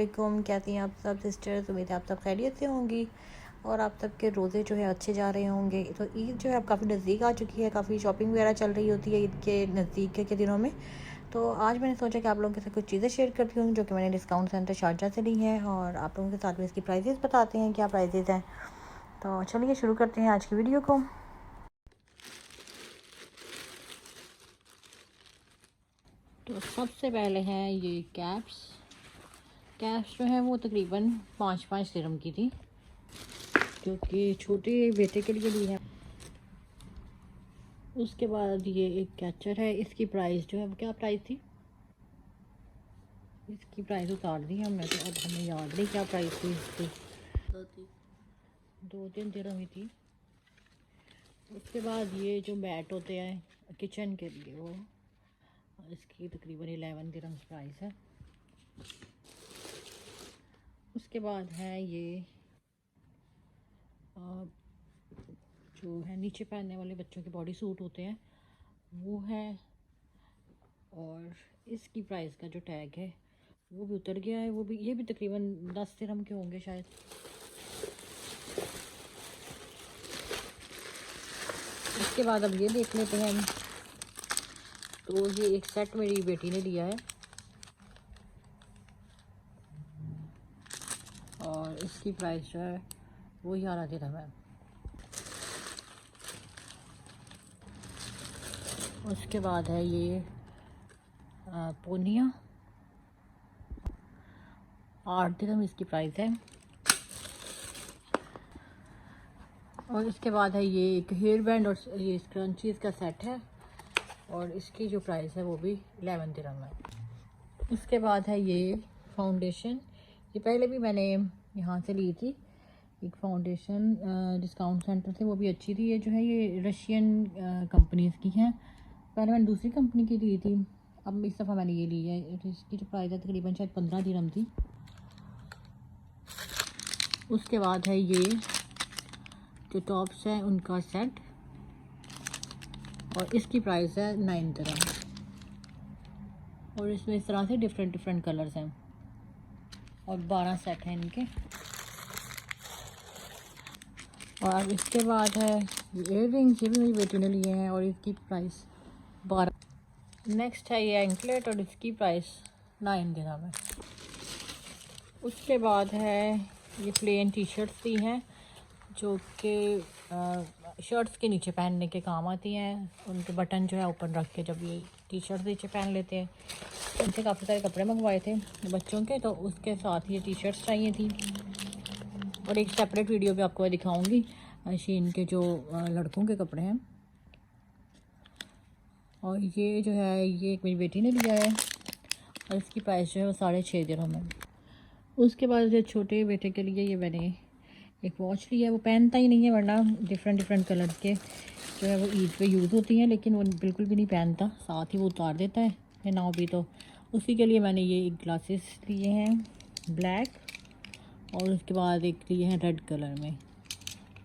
वालेकुम। कैसी हैं आप सब सिस्टर्स? उम्मीद है आप सब खैरियत से होंगी और आप सब के रोज़े जो है अच्छे जा रहे होंगे। तो ईद जो है अब काफ़ी नज़दीक आ चुकी है, काफ़ी शॉपिंग वगैरह चल रही होती है ईद के नज़दीक के दिनों में। तो आज मैंने सोचा कि आप लोगों के साथ कुछ चीज़ें शेयर करती हूँ जो कि मैंने डिस्काउंट सेंटर शारजा से ली हैं, और आप लोगों के साथ में इसकी प्राइजेस बताते हैं क्या प्राइजेस हैं। तो चलिए शुरू करते हैं आज की वीडियो को। तो सबसे पहले हैं ये कैप्स जो है वो तकरीबन 5-5 दिरहम की थी, जो कि छोटे बेटे के लिए ली है। उसके बाद ये एक कैचर है, इसकी प्राइस जो है वो क्या प्राइस थी, इसकी प्राइस उतार दी हमने, तो अब हमें याद नहीं क्या प्राइस थी इसकी। 2-3 दिरहम ही थी। उसके बाद ये जो बैट होते हैं किचन के लिए, वो इसकी तकरीबन 11 दिरहम प्राइस है। उसके बाद है ये जो है नीचे पहनने वाले बच्चों के बॉडी सूट होते हैं वो है, और इसकी प्राइस का जो टैग है वो भी उतर गया है। वो भी, ये भी तकरीबन 10 दिरहम के होंगे शायद। इसके बाद अब ये देख लेते हैं हम। तो ये एक सेट मेरी बेटी ने लिया है और इसकी प्राइस जो है वो 11 दिरहम है। उसके बाद है ये पोनिया, 8 दिरहम इसकी प्राइस है। और इसके बाद है ये एक हेयर बैंड और ये स्क्रंचीज़ का सेट है, और इसकी जो प्राइस है वो भी 11 दिरहम है। उसके बाद है ये फाउंडेशन, ये पहले भी मैंने यहाँ से ली थी एक फाउंडेशन डिस्काउंट सेंटर से, वो भी अच्छी थी। ये जो है ये रशियन कंपनीज़ की हैं, पहले मैंने दूसरी कंपनी की ली थी, अब इस दफ़ा मैंने ये ली है। इसकी जो प्राइस है तकरीबन शायद 15 दिरहम थी। उसके बाद है ये जो टॉप्स हैं उनका सेट, और इसकी प्राइस है 9 दिरहम, और इसमें इस तरह से डिफरेंट कलर्स हैं, और 12 सेट हैं इनके। और इसके बाद है इयर रिंग्स, ये भी मेरी बेटी ने लिए हैं और इसकी प्राइस 12। नेक्स्ट है ये एंकलेट और इसकी प्राइस 9 दिरहम है। उसके बाद है ये प्लेन टी शर्ट्स दी हैं जो कि शर्ट्स के नीचे पहनने के काम आती हैं। उनके बटन जो है ओपन रख के जब ये टी शर्ट नीचे पहन लेते हैं। उनसे काफ़ी सारे कपड़े मंगवाए थे बच्चों के, तो उसके साथ ये टी शर्ट्स चाहिए थी। और एक सेपरेट वीडियो भी आपको दिखाऊंगी शीन के जो लड़कों के कपड़े हैं। और ये जो है ये एक मेरी बेटी ने लिया है और इसकी प्राइस जो है वो 6.5 दिरहम है। उसके बाद जो छोटे बेटे के लिए ये मैंने एक वॉच ली है, वो पहनता ही नहीं है, वरना डिफरेंट कलर के जो है वो ईद पे यूज़ होती हैं, लेकिन वो बिल्कुल भी नहीं पहनता, साथ ही वो उतार देता है या ना भी। तो उसी के लिए मैंने ये एक ग्लासेस लिए हैं ब्लैक, और उसके बाद एक लिए हैं रेड कलर में,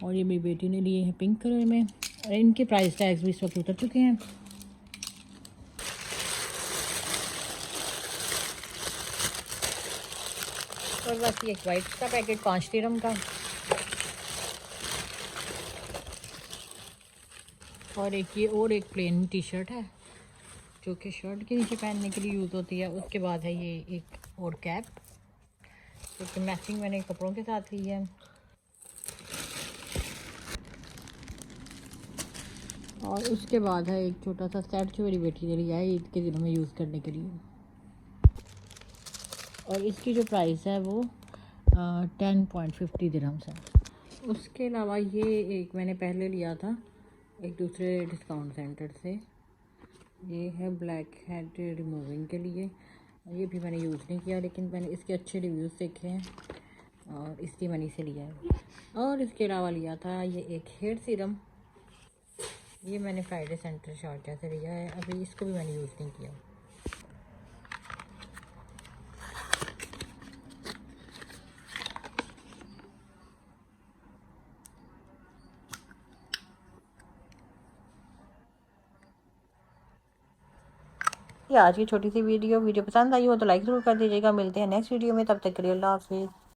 और ये मेरी बेटी ने लिए हैं पिंक कलर में। और इनके प्राइस टैग्स भी इस वक्त उतर चुके हैं। और बस ये एक वाइट का पैकेट 5 दिरहम का, और एक ये और एक प्लेन टी शर्ट है जो कि शर्ट के नीचे पहनने के लिए यूज़ होती है। उसके बाद है ये एक और कैप जो कि मैचिंग मैंने कपड़ों के साथ ली है। और उसके बाद है एक छोटा सा सेट जो मेरी बेटी ने लिया है ईद के दिनों में यूज़ करने के लिए, और इसकी जो प्राइस है वो 10.50 दिरहम है। उसके अलावा ये एक मैंने पहले लिया था एक दूसरे डिस्काउंट सेंटर से, ये है ब्लैक हेड रिमूविंग के लिए। ये भी मैंने यूज़ नहीं किया, लेकिन मैंने इसके अच्छे रिव्यूज़ देखे हैं और इसलिए मैंने इसे लिया है। और इसके अलावा लिया था ये एक हेयर सीरम, ये मैंने फ्राइडे सेंटर शारजा से लिया है, अभी इसको भी मैंने यूज़ नहीं किया। ये आज की छोटी सी वीडियो पसंद आई हो तो लाइक ज़रूर कर दीजिएगा। मिलते हैं नेक्स्ट वीडियो में, तब तक के लिए अल्लाह हाफिज़।